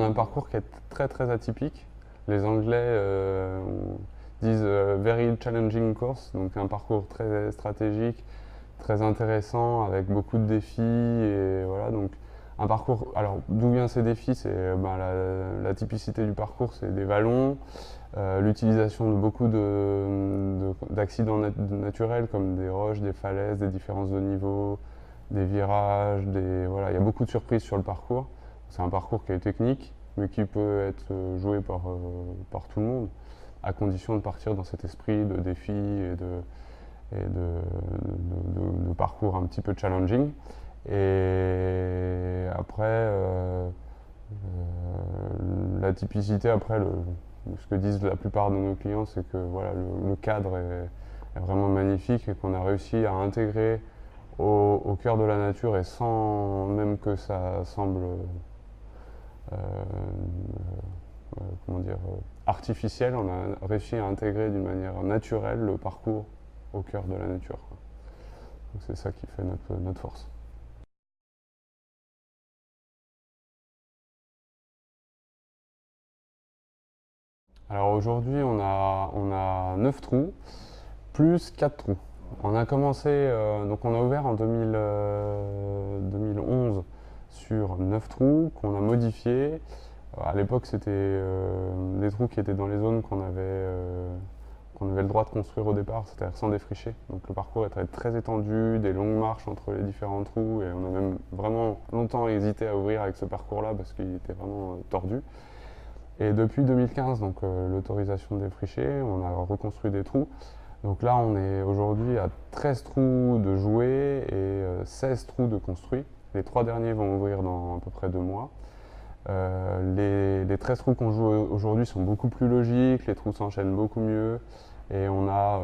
a un parcours qui est très très atypique. Les Anglais disent very challenging course, donc un parcours très stratégique, très intéressant, avec beaucoup de défis. Et voilà, donc un parcours. Alors, d'où viennent ces défis? C'est la typicité du parcours, c'est des vallons, l'utilisation de beaucoup d'accidents naturels comme des roches, des falaises, des différences de niveau, des virages, voilà, il y a beaucoup de surprises sur le parcours. C'est un parcours qui est technique, mais qui peut être joué par tout le monde, à condition de partir dans cet esprit de défi et de parcours un petit peu challenging. Et après, la typicité, après, ce que disent la plupart de nos clients, c'est que voilà, le cadre est vraiment magnifique et qu'on a réussi à intégrer au cœur de la nature et sans même que ça semble comment dire, artificiel, on a réussi à intégrer d'une manière naturelle le parcours au cœur de la nature. Donc c'est ça qui fait notre force. Alors aujourd'hui, on a 9 trous, plus 4 trous. On a commencé, donc on a ouvert en 2011 sur 9 trous qu'on a modifiés. À l'époque, c'était des trous qui étaient dans les zones qu'on avait le droit de construire au départ, c'est-à-dire sans défricher. Donc le parcours était très étendu, des longues marches entre les différents trous, et on a même vraiment longtemps hésité à ouvrir avec ce parcours-là parce qu'il était vraiment tordu. Et depuis 2015, donc l'autorisation de défricher, on a reconstruit des trous. Donc là, on est aujourd'hui à 13 trous de joués et 16 trous de construits. Les 3 derniers vont ouvrir dans à peu près 2 mois. Les 13 trous qu'on joue aujourd'hui sont beaucoup plus logiques, les trous s'enchaînent beaucoup mieux. Et on a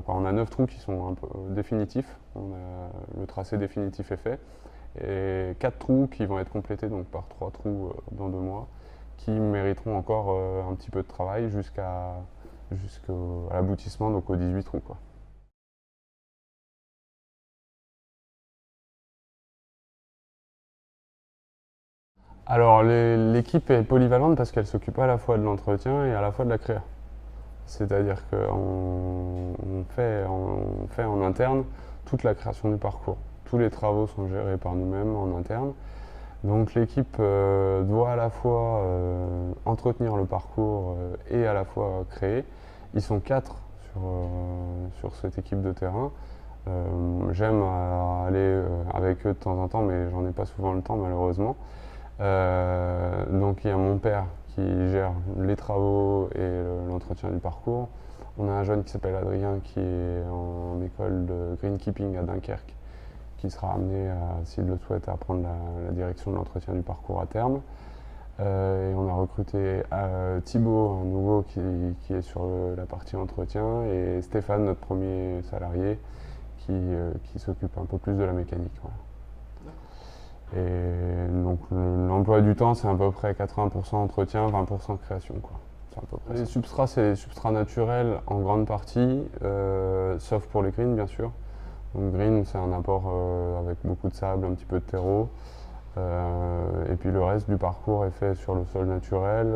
on a 9 trous qui sont un peu définitifs. Le tracé définitif est fait. Et 4 trous qui vont être complétés donc, par 3 trous dans 2 mois, qui mériteront encore un petit peu de travail jusqu'à l'aboutissement, donc aux 18 trous, quoi. Alors l'équipe est polyvalente parce qu'elle s'occupe à la fois de l'entretien et à la fois de la créa. C'est-à-dire qu'on fait en interne toute la création du parcours. Tous les travaux sont gérés par nous-mêmes en interne. Donc l'équipe doit à la fois entretenir le parcours et à la fois créer. Ils sont 4 sur cette équipe de terrain. J'aime aller avec eux de temps en temps, mais j'en ai pas souvent le temps malheureusement. Donc il y a mon père qui gère les travaux et l'entretien du parcours. On a un jeune qui s'appelle Adrien qui est en école de greenkeeping à Dunkerque, qui sera amené, s'il le souhaite, à prendre la direction de l'entretien du parcours à terme. Et on a recruté Thibaut, un nouveau qui est sur la partie entretien, et Stéphane, notre premier salarié, qui s'occupe un peu plus de la mécanique. Voilà. Et donc l'emploi du temps, c'est à peu près 80% entretien, 20% création, quoi. À peu près. Les substrats, c'est des substrats naturels en grande partie, sauf pour les greens, bien sûr. Donc green, c'est un apport avec beaucoup de sable, un petit peu de terreau. Et puis le reste du parcours est fait sur le sol naturel,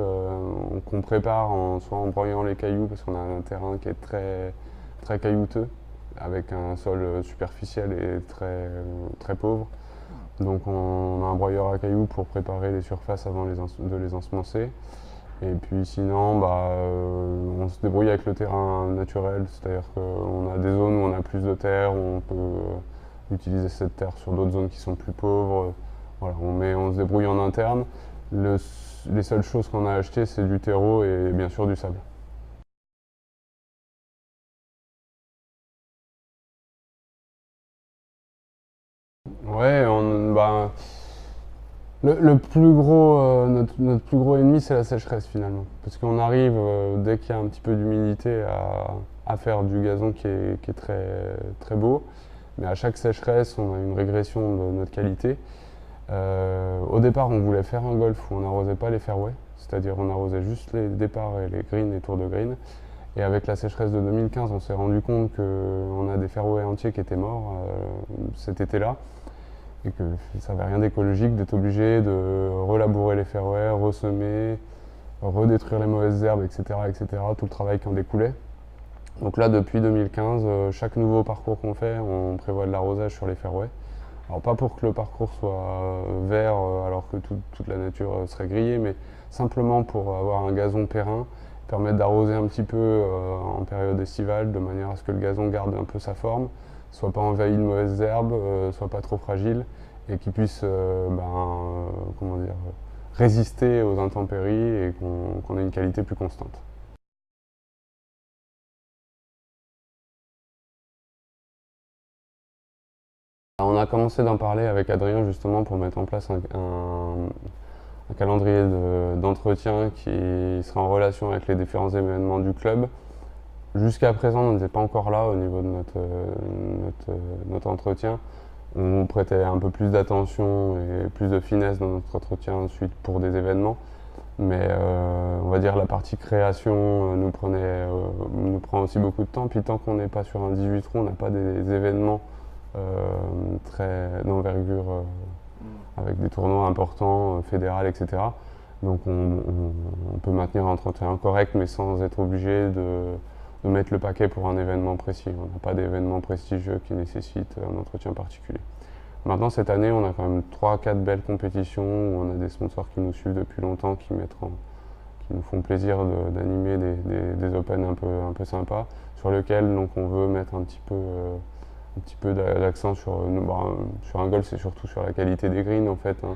qu'on prépare soit en broyant les cailloux, parce qu'on a un terrain qui est très, très caillouteux, avec un sol superficiel et très, très pauvre. Donc on a un broyeur à cailloux pour préparer les surfaces avant de les ensemencer. Et puis sinon, on se débrouille avec le terrain naturel, c'est-à-dire qu'on a des zones où on a plus de terre, où on peut utiliser cette terre sur d'autres zones qui sont plus pauvres. Voilà, on se débrouille en interne. Les seules choses qu'on a achetées, c'est du terreau et bien sûr du sable. Ouais, le plus gros, notre plus gros ennemi, c'est la sécheresse finalement. Parce qu'on arrive, dès qu'il y a un petit peu d'humidité, à faire du gazon qui est très, très beau. Mais à chaque sécheresse, on a une régression de notre qualité. Au départ, on voulait faire un golf où on n'arrosait pas les fairways, c'est-à-dire on arrosait juste les départs et les greens, les tours de green. Et avec la sécheresse de 2015, on s'est rendu compte qu'on a des fairways entiers qui étaient morts cet été-là. et que ça n'avait rien d'écologique d'être obligé de relabourer les fairways, ressemer, redétruire les mauvaises herbes, etc., tout le travail qui en découlait. Donc là, depuis 2015, chaque nouveau parcours qu'on fait, on prévoit de l'arrosage sur les fairways. Alors pas pour que le parcours soit vert alors que toute la nature serait grillée, mais simplement pour avoir un gazon périn, permettre d'arroser un petit peu en période estivale, de manière à ce que le gazon garde un peu sa forme, soit pas envahi de mauvaises herbes, soit pas trop fragile, et qu'il puisse comment dire, résister aux intempéries et qu'on ait une qualité plus constante. On a commencé d'en parler avec Adrien justement pour mettre en place un calendrier d'entretien qui sera en relation avec les différents événements du club. Jusqu'à présent, on n'était pas encore là au niveau de notre entretien. On prêtait un peu plus d'attention et plus de finesse dans notre entretien ensuite pour des événements. Mais on va dire la partie création nous prend aussi beaucoup de temps. Puis tant qu'on n'est pas sur un 18 trous, on n'a pas des événements d'envergure avec des tournois importants, fédérales, etc. Donc on peut maintenir un entretien correct mais sans être obligé de mettre le paquet pour un événement précis. On n'a pas d'événement prestigieux qui nécessite un entretien particulier. Maintenant, cette année, on a quand même 3-4 belles compétitions où on a des sponsors qui nous suivent depuis longtemps, qui nous font plaisir d'animer des Open un peu sympas, sur lesquels donc, on veut mettre un petit peu d'accent sur un golf, c'est surtout sur la qualité des greens en fait, hein,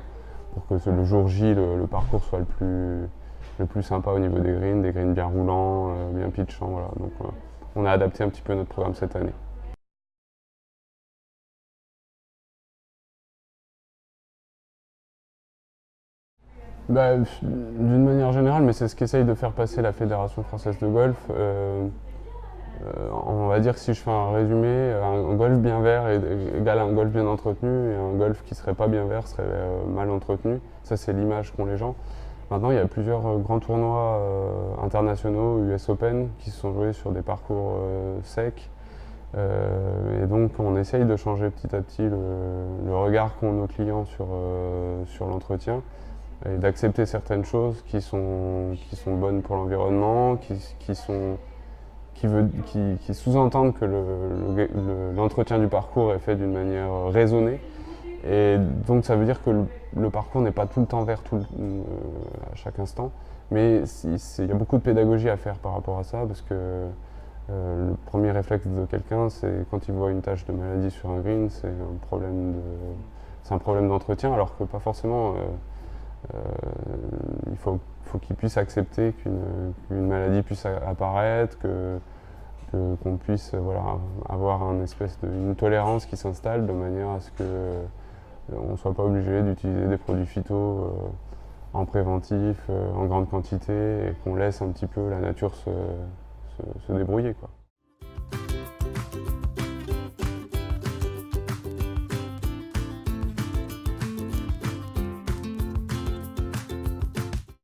pour que le jour J, le parcours soit le plus sympa au niveau des greens bien roulants, bien pitchants. Voilà. Donc on a adapté un petit peu notre programme cette année. D'une manière générale, mais c'est ce qu'essaye de faire passer la Fédération française de golf. On va dire que si je fais un résumé, un golf bien vert égale un golf bien entretenu, et un golf qui serait pas bien vert serait mal entretenu. Ça, c'est l'image qu'ont les gens. Maintenant, il y a plusieurs grands tournois internationaux, US Open, qui se sont joués sur des parcours secs. Et donc, on essaye de changer petit à petit le regard qu'ont nos clients sur l'entretien, et d'accepter certaines choses qui sont bonnes pour l'environnement, qui sous-entendent que l'entretien du parcours est fait d'une manière raisonnée. Et donc ça veut dire que le parcours n'est pas tout le temps vert à chaque instant, mais il y a beaucoup de pédagogie à faire par rapport à ça, parce que le premier réflexe de quelqu'un, c'est quand il voit une tache de maladie sur un green, c'est un problème d'entretien, alors que pas forcément. Il faut qu'il puisse accepter qu'une maladie puisse apparaître, qu'on puisse avoir une tolérance qui s'installe de manière à ce qu'on ne soit pas obligé d'utiliser des produits phyto en préventif, en grande quantité, et qu'on laisse un petit peu la nature se débrouiller, quoi.